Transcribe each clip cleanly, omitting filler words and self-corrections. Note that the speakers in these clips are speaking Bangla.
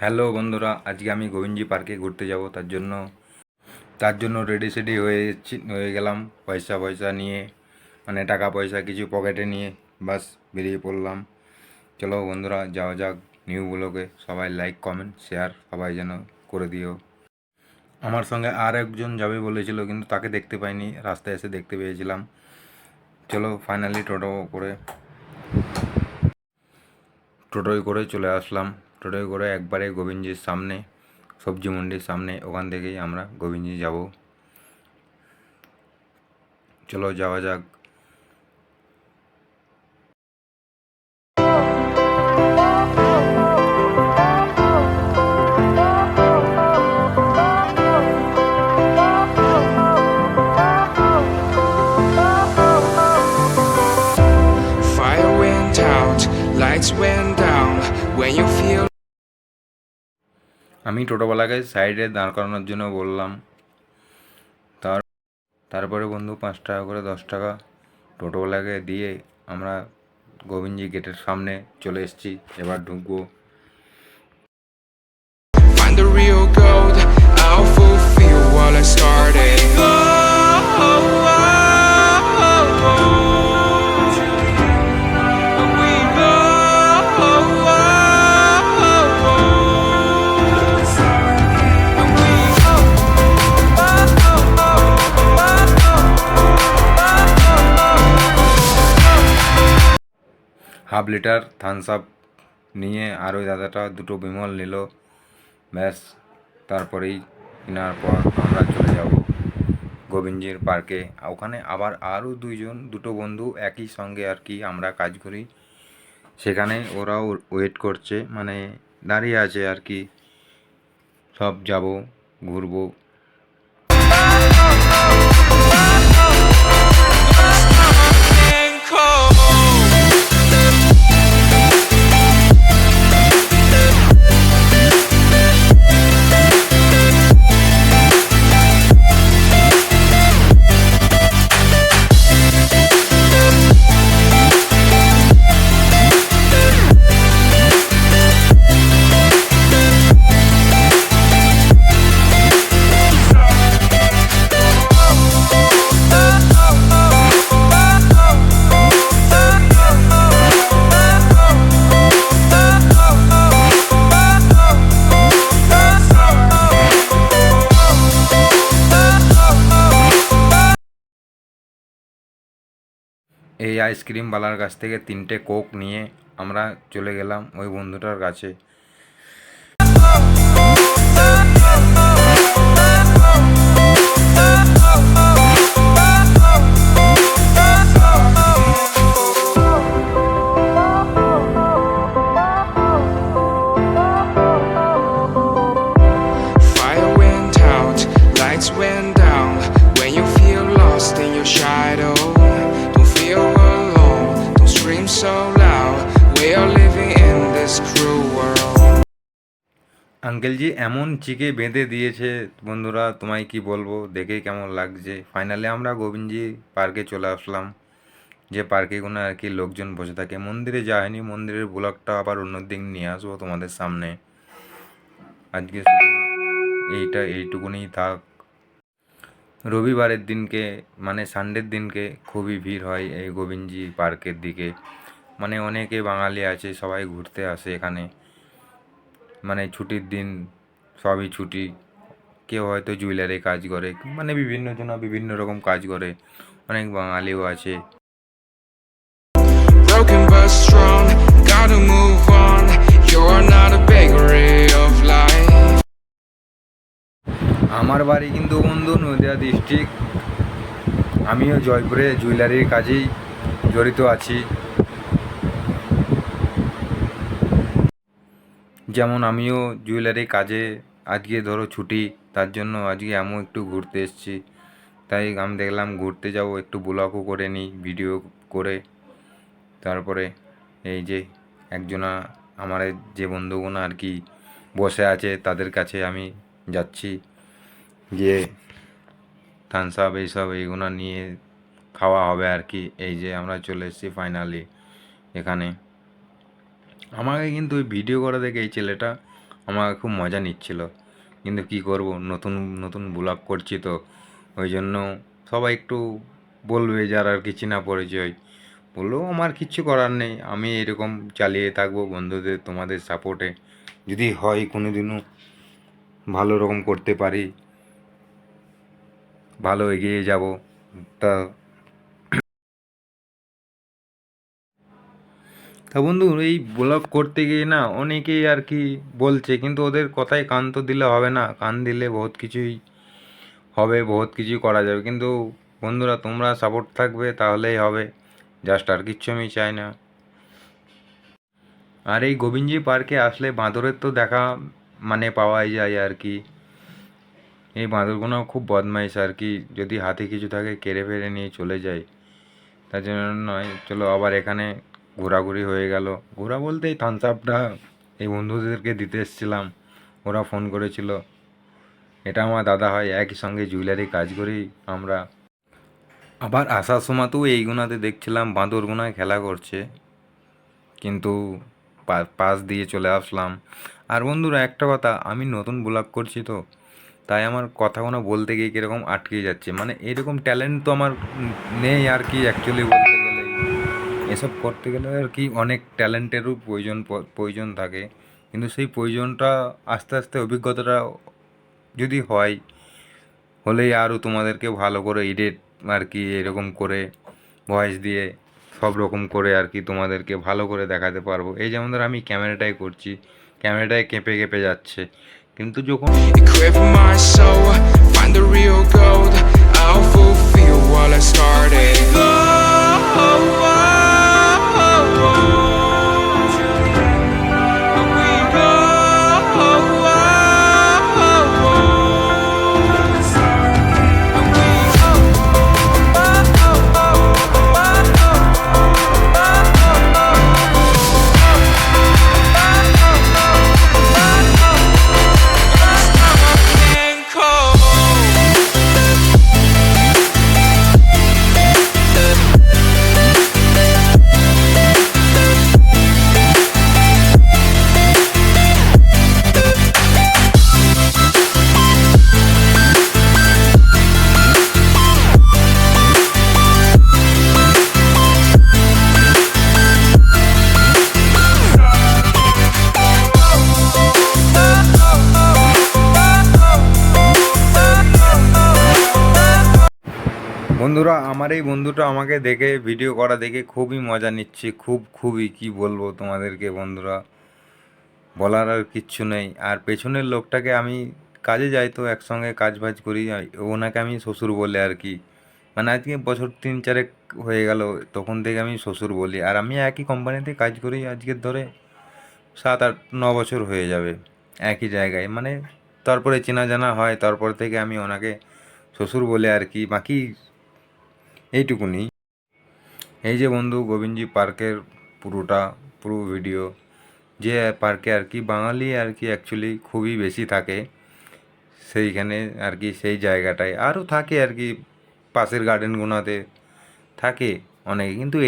হ্যালো বন্ধুরা, আজকে আমি গোবিন্দজি পার্কে ঘুরতে যাব। তার জন্য রেডি সেডি হয়ে গেলাম, পয়সা পয়সা নিয়ে, মানে টাকা পয়সা কিছু পকেটে নিয়ে বাস বেরিয়ে পড়লাম। চলো বন্ধুরা, যাওয়া যাক নিউ ব্লগে। সবাই লাইক কমেন্ট শেয়ার সবাই যেন করে দিও। আমার সঙ্গে আর একজন যাবে বলেছিল, কিন্তু তাকে দেখতে পাইনি, রাস্তায় এসে দেখতে পেয়েছিলাম। চলো ফাইনালি টোটোয় করে চলে আসলাম। টোটোয় করে একবারে গোবিন্দজির সামনে, সবজি মন্ডির সামনে, ওখান থেকেই আমরা গোবিন্দজি যাব। চলো যাওয়া যাক। Fire went out, lights went down. When you feel আমি টোটোওয়ালাকে সাইডে দাঁড় করানোর জন্য বললাম। তারপরে বন্ধু 5 টাকা করে 10 টাকা টোটোওয়ালাকে দিয়ে আমরা গোবিন্দজি গেটের সামনে চলে এসেছি। এবার ঢুকবো। find the real gold, I'll fulfill what I started. Half litre Thums Up নিয়ে আর ওই দাদাটা 2টো বিমল নিল। ব্যাস, তারপরেই কেনার পর আমরা চলে যাব গোবিন্দজির পার্কে। ওখানে আবার আরও দুটো বন্ধু একই সঙ্গে আর কি আমরা কাজ করি, সেখানে ওরাও ওয়েট করছে, মানে দাঁড়িয়ে আছে আর কি। সব যাব, ঘুরবো। এই আইসক্রিমওয়ালার কাছ থেকে 3টে কোক নিয়ে আমরা চলে গেলাম ওই বন্ধুটার কাছে। Fire went out, lights went down. When you feel lost in your shadow, don't feel alone, don't scream so loud. We are living in this cruel world. আঙ্কেলজি এমন চিকে বেঁধে দিয়েছে বন্ধুরা, তোমায় কি বলবো, দেখে কেমন লাগছে। ফাইনালি আমরা গোবিন্দজি পার্কে চলে আসলাম, যে পার্কে কোনো আর কি লোকজন বসে থাকে। মন্দিরে যায়নি, মন্দিরের ব্লগটা আবার অন্যদিন নিয়ে আসবো তোমাদের সামনে। আজকে শুধু এইটুকুনি থাক। রবিবারের দিনকে, মানে সানডের দিনকে খুবই ভিড় হয় এই গোবিন্দজি পার্কের দিকে। মানে অনেকে বাঙালি আছে, সবাই ঘুরতে আসে এখানে। মানে ছুটির দিন সবই ছুটি। কেউ হয়তো জুয়েলারি কাজ করে, মানে বিভিন্ন জন বিভিন্ন রকম কাজ করে, অনেক বাঙালিও আছে। Broken but strong, gotta move on. You're not a bakery of life. আমার বাড়ি কিন্তু বন্ধু নদিয়া ডিস্ট্রিক্ট। আমিও জয়পুরে জুয়েলারির কাজেই জড়িত আছি। যেমন আমিও জুয়েলারি কাজে, আজকে ধরো ছুটি, তার জন্য আজকে আমিও একটু ঘুরতে এসেছি। তাই আমি দেখলাম ঘুরতে যাব, একটু ব্লগও করে নিই ভিডিও করে। তারপরে এই যে একজনা আমার যে বন্ধুগুলো আর কি বসে আছে, তাদের কাছে আমি যাচ্ছি, গিয়ে থামস আপ এইগুলো নিয়ে খাওয়া হবে আর কি। এই যে আমরা চলে এসেছি ফাইনালি এখানে। আমাকে কিন্তু ওই ভিডিও করা দেখে এই ছেলেটা আমাকে খুব মজা নিচ্ছিল। কিন্তু কি করব, নতুন নতুন ব্লগ করছি তো, ওই জন্য সবাই একটু বলবে যারা আর কি চেনা পরিচয়, বললেও আমার কিচ্ছু করার নেই। আমি এরকম চালিয়ে থাকবো বন্ধুদের তোমাদের সাপোর্টে। যদি হয় কোনো দিনও ভালো রকম করতে পারি, ভালো এগিয়ে যাব। তা তা বন্ধু, এই ব্লগ করতে গিয়ে না অনেকেই আর কি বলছে, কিন্তু ওদের কথায় কান তো দিলে হবে না। কান দিলে বহুত কিছুই হবে, বহুত কিছুই করা যাবে, কিন্তু বন্ধুরা তোমরা সাপোর্ট থাকবে তাহলেই হবে। জাস্ট আর কিচ্ছু আমি চাই না। আর এই গোবিন্দজি পার্কে আসলে বাঁদরের তো দেখা মানে পাওয়াই যায় আর কি। এই বাঁদরগুলো খুব বদমাইশ আর কি, যদি হাতে কিছু থাকে কেড়ে ফেড়ে নিয়ে চলে যায়। তার জন্য নয়, চলো আবার এখানে ঘোরাঘুরি হয়ে গেল। ঘোরা বলতে এই থামস আপটা এই বন্ধুদেরকে দিতে এসেছিলাম, ওরা ফোন করেছিল। এটা আমার দাদা হয়, একই সঙ্গে জুয়েলারি কাজ করি আমরা। আবার আসার সময়তেও এইগুনাতে দেখছিলাম বাঁদরগুনায় খেলা করছে, কিন্তু পাশ দিয়ে চলে আসলাম। আর বন্ধুরা একটা কথা, আমি নতুন ব্লগ করছি তো, তাই আমার কথাগুলো বলতে গিয়ে কীরকম আটকে যাচ্ছে। মানে এরকম ট্যালেন্ট তো আমার নেই আর কি, অ্যাকচুয়ালি বলতে গেলে এসব করতে গেলে আর কি অনেক ট্যালেন্টেরও প্রয়োজন থাকে। কিন্তু সেই প্রয়োজনটা আস্তে আস্তে অভিজ্ঞতাটা যদি হয়, হলেই আরও তোমাদেরকে ভালো করে এডিট আর কি এরকম করে ভয়েস দিয়ে সব রকম করে আর কি তোমাদেরকে ভালো করে দেখাতে পারবো। এই যেমন ধর আমি ক্যামেরাটাই করছি, ক্যামেরাটাই কেঁপে কেঁপে যাচ্ছে, কিন্তু যখন Equip my soul, find the real gold. I'll fulfill what I started. বন্ধুরা, আমার এই বন্ধুটা আমাকে দেখে ভিডিও করা দেখে খুবই মজা নিচ্ছে, খুবই কি বলবো তোমাদেরকে বন্ধুরা, বলার আর কিচ্ছু নেই। আর পেছনের লোকটাকে আমি কাজে যাই তো একসঙ্গে কাজ বাজ করি, ওনাকে আমি শ্বশুর বলে আর কি। মানে আজকে বছর 3-4 হয়ে গেল, তখন থেকে আমি শ্বশুর বলি। আর আমি একই কোম্পানিতে কাজ করি আজকের ধরে 7-8-9 বছর হয়ে যাবে একই জায়গায়। মানে তারপরে চেনা জানা হয়, তারপর থেকে আমি ওনাকে শ্বশুর বলে আর কি। বাকি এইটুকুনি। এই যে বন্ধু গোবিন্দজি পার্কের পুরো ভিডিও, যে পার্কে আর কি বাঙালি আর কি অ্যাকচুয়ালি খুবই বেশি থাকে, সেইখানে আর কি সেই জায়গাটায় আরও থাকে আর কি, পাশের গার্ডেনগুলোতে থাকে অনেকে, কিন্তু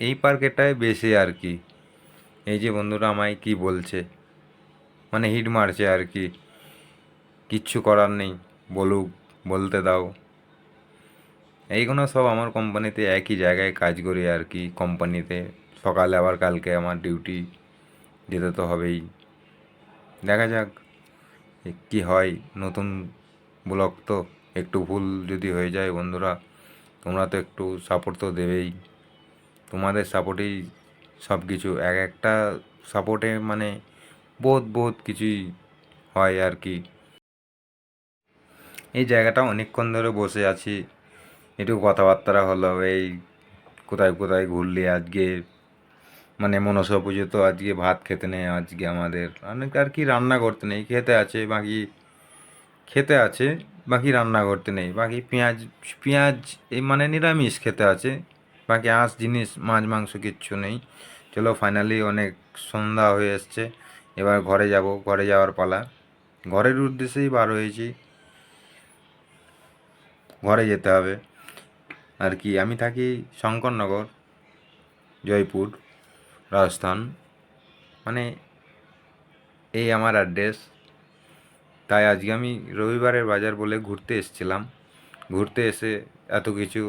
এই পার্কেটায় বেশি আর কি। এই যে বন্ধুরা আমায় কি বলছে, মানে হিট মারছে আর কি, কিচ্ছু করার নেই, বলুক, বলতে দাও। এইগুলো সব আমার কোম্পানিতে একই জায়গায় কাজ করি আর কি কোম্পানিতে। সকালে আবার কালকে আমার ডিউটি যেতে তো হবেই। দেখা যাক কী হয়। নতুন ব্লগ তো, একটু ভুল যদি হয়ে যায় বন্ধুরা, তোমরা তো একটু সাপোর্ট তো দেবেই। তোমাদের সাপোর্টেই সব কিছু, এক একটা সাপোর্টে মানে বহুত কিছুই হয় আর কি। এই জায়গাটা অনেকক্ষণ ধরে বসে আছি, একটু কথাবার্তা হলো এই কোথায় কোথায় ঘুরলি আজকে। মানে মনসা পুজো তো আজকে ভাত খেতে নেই, আজকে আমাদের অনেক আর কি রান্না করতে নেই, খেতে আছে বাকি রান্না করতে নেই, বাকি পেঁয়াজ পেঁয়াজ এই মানে নিরামিষ খেতে আছে, বাকি আঁশ জিনিস মাছ মাংস কিচ্ছু নেই। চলো ফাইনালি অনেক সন্ধ্যা হয়ে এসছে, এবার ঘরে যাব, ঘরে যাওয়ার পালা। ঘরের উদ্দেশ্যেই বার হয়েছি, ঘরে যেতে হবে আর কি। আমি থাকি শঙ্করনগর, জয়পুর, রাজস্থান। মানে এই আমার অ্যাড্রেস। তাই আজকে আমি রবিবারের বাজার বলে ঘুরতে এসেছিলাম। ঘুরতে এসে এত কিছু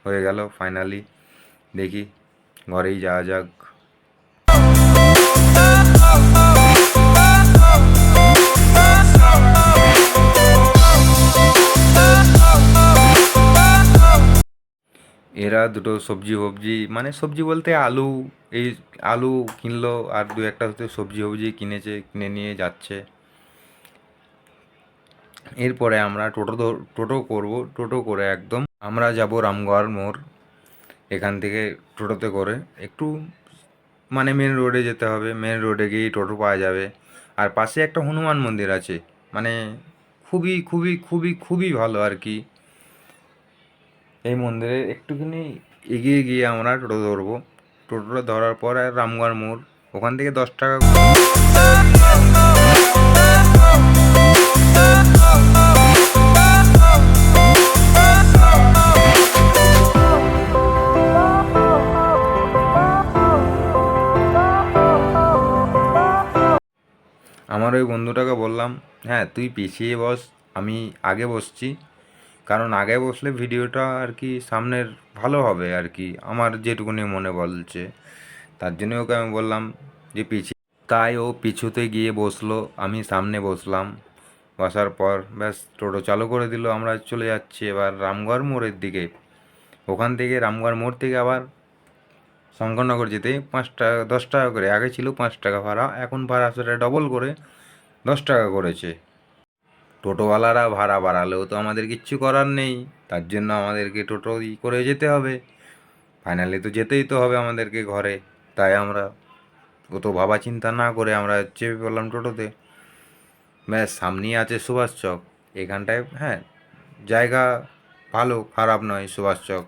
হয়ে গেল, ফাইনালি দেখি ঘরেই যাওয়া যাক। এরা দুটো সবজি ফবজি, মানে সবজি বলতে আলু, এই আলু কিনলো আর দু একটা হয়তো সবজি ফবজি কিনেছে, কিনে নিয়ে যাচ্ছে। এরপরে আমরা টোটো করব, টোটো করে একদম আমরা যাব রামগড় মোড়। এখান থেকে টোটোতে করে একটু মানে মেন রোডে যেতে হবে, মেন রোডে গিয়েই টোটো পাওয়া যাবে। আর পাশে একটা হনুমান মন্দির আছে, মানে খুবই খুবই খুবই খুবই ভালো আর কি। এই মন্দিরে একটুখানি এগিয়ে গিয়ে আমরা টোটো ধরবো। টোটোটা ধরার পর আর রামগড় মোড়, ওখান থেকে 10 টাকা। আমার ওই বন্ধুটাকে বললাম, হ্যাঁ তুই পিছিয়ে বস, আমি আগে বসছি, কারণ আগে বসলে ভিডিওটা আর কি সামনের ভালো হবে আর কি, আমার যেটুকুনি মনে বলছে। তার জন্য ওকে আমি বললাম যে পিছিয়ে, তাই ও পিছুতে গিয়ে বসলো, আমি সামনে বসলাম। বসার পর ব্যাস টোটো চালু করে দিল, আমরা চলে যাচ্ছি এবার রামগড় মোড়ের দিকে। ওখান থেকে রামগড় মোড় থেকে আবার শঙ্করনগর যেতে 5 টাকা 10 টাকা করে, আগে ছিল 5 টাকা ভাড়া, এখন ভাড়া সেটা ডবল করে 10 টাকা করেছে। টোটোওয়ালারা ভাড়া বাড়ালেও তো আমাদের কিচ্ছু করার নেই, তার জন্য আমাদেরকে টোটো করে যেতে হবে। ফাইনালি তো যেতেই তো হবে আমাদেরকে ঘরে। তাই আমরা অত ভাবা চিন্তা না করে আমরা চেপে পড়লাম টোটোতে। ব্যাস সামনেই আছে সুভাষ চক, এখানটায় হ্যাঁ জায়গা ভালো, খারাপ নয় সুভাষ চক।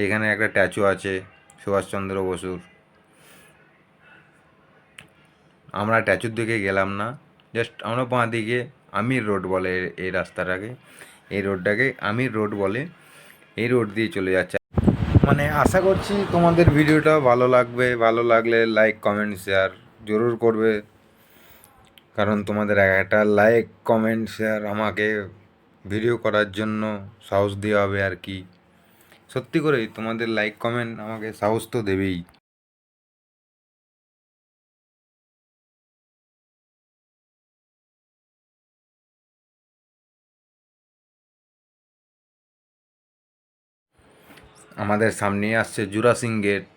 এখানে একটা স্ট্যাচু আছে সুভাষচন্দ্র বসুর। আমরা স্ট্যাচুর দিকে গেলাম না, জাস্ট আমরা বাঁ দিকে আমির রোড বলে এই রাস্তাটাকে, এই রোডটাকে আমির রোড বলে, এই রোড দিয়ে চলে যাচ্ছে। মানে আশা করছি তোমাদের ভিডিওটা ভালো লাগবে, ভালো লাগলে লাইক কমেন্ট শেয়ার জরুর করবে, কারণ তোমাদের একটা লাইক কমেন্ট শেয়ার আমাকে ভিডিও করার জন্য সাহস দেওয়া হবে আর কি। সত্যি করেই তোমাদের লাইক কমেন্ট আমাকে সাহস তো দেবেই। আমাদের সামনেই আসছে জুরাসিং গেট।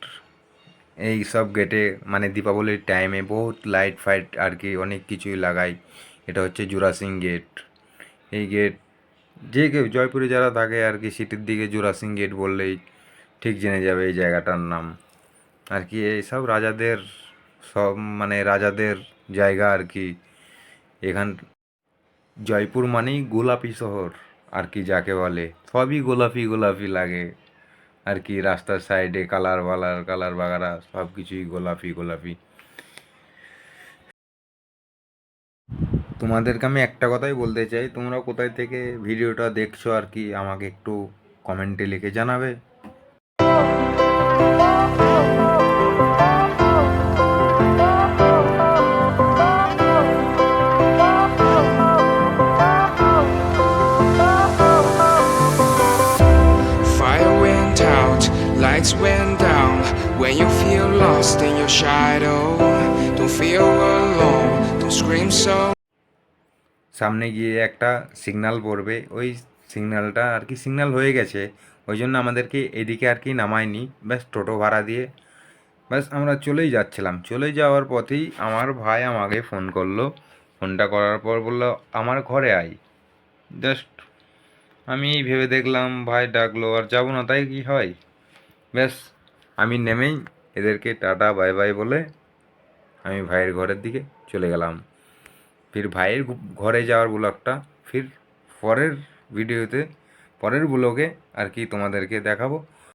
এই সব গেটে মানে দীপাবলির টাইমে বহুত লাইট ফাইট আর কি অনেক কিছুই লাগায়। এটা হচ্ছে জুরাসিং গেট। এই গেট যে কেউ জয়পুরে যারা থাকে আর কি সিটির দিকে জুরাসিং গেট বললেই ঠিক জেনে যাবে এই জায়গাটার নাম আর কি। এইসব রাজাদের সব মানে রাজাদের জায়গা আর কি। এখান জয়পুর মানেই গোলাপি শহর আর কি, যাকে বলে সবই গোলাপি গোলাপি লাগে আর কি। রাস্তার সাইডে কালার বালার কালার বাগারা সব কিছুই গোলাপি গোলাপি। তোমাদেরকে আমি একটা কথাই বলতে চাই, তোমরা কোথায় থেকে ভিডিওটা দেখছো আর কি আমাকে একটু কমেন্টে লিখে জানাবে। Fire went out, lights went down. When you feel lost in your shadow, don't feel alone, don't scream so. সামনে গিয়ে একটা সিগন্যাল পড়বে, ওই সিগন্যালটা আর কি সিগন্যাল হয়ে গেছে, ওই জন্য আমাদেরকে এদিকে আর কি নামায়নি। ব্যাস টোটো ভাড়া দিয়ে ব্যাস আমরা চলেই যাচ্ছিলাম। চলে যাওয়ার পথেই আমার ভাই আমাকে ফোন করলো। ফোনটা করার পর বললো আমার ঘরে আয়। জাস্ট আমি ভেবে দেখলাম ভাই ডাকলো আর যাবো না, তাই কি হয়। ব্যাস আমি নেমেই এদেরকে টাটা বাই বাই বলে আমি ভাইয়ের ঘরের দিকে চলে গেলাম। ফির ভাইয়ের ঘরে যাওয়ার ব্লগটা ফির পরের ভিডিওতে, পরের ব্লগে আর কি তোমাদেরকে দেখাবো।